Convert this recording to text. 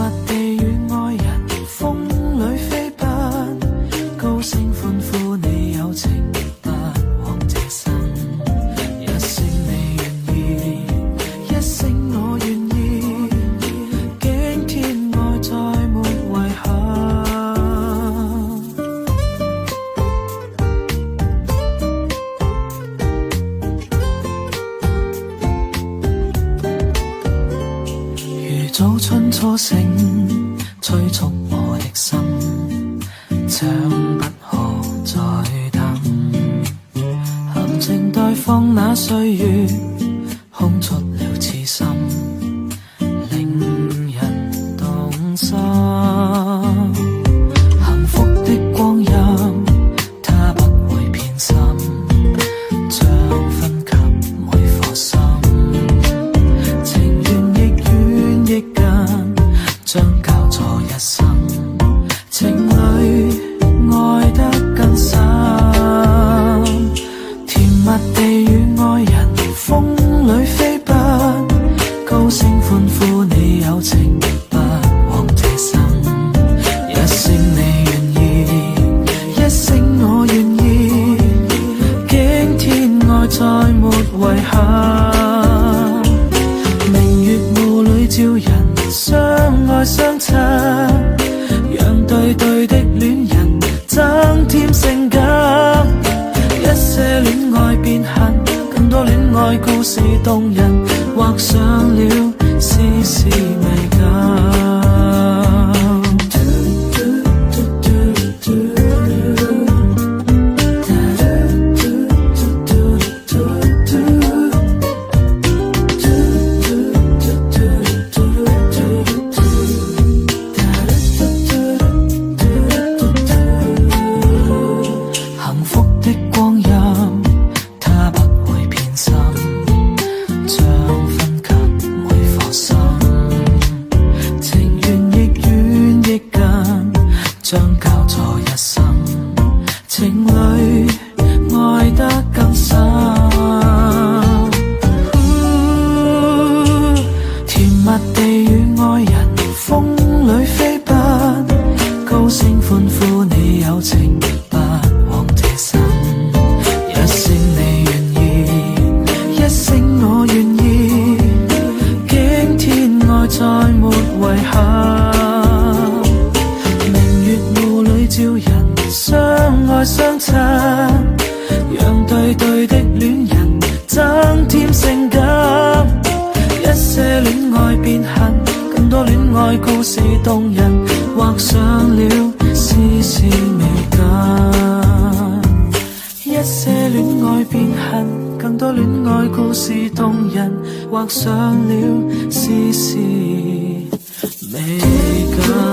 蜜地與愛人風裏飛奔，高聲歡呼你有情不枉這生。一聲你願意，一聲我願意，驚天愛再沒遺憾。如早春初醒，催促我的心，將不可再等。含情待放那歲月，空出了痴心，令人動心。幸福的光陰，它不會偏心，將分給每顆心。情緣亦遠亦近，將交錯一生。情侶愛得更深，甜蜜地與愛人風裏飛奔，高聲歡呼你有情不枉這生。一聲你願意，一聲我願意，驚天愛再沒遺憾。明月霧裏照人相愛相親，讓對對的戀人增添性感。一些戀愛變恨，更多戀愛故事動人，畫上了絲絲美感。幸福的光陰，它不會偏心，將分給每顆心。情緣亦遠亦近，將交錯一生。情侶愛得更深，甜蜜地與愛人風裏飛奔，高聲歡呼你有情不枉這生。一聲你願意，一聲我願意，驚天愛再沒遺憾。明月霧裏照人相愛相親，讓對對的戀人增添性感。一些戀愛變恨，更多戀愛故事動人，畫上了絲絲美感。一些戀愛變恨，更多戀愛故事動人，畫上了絲絲美感。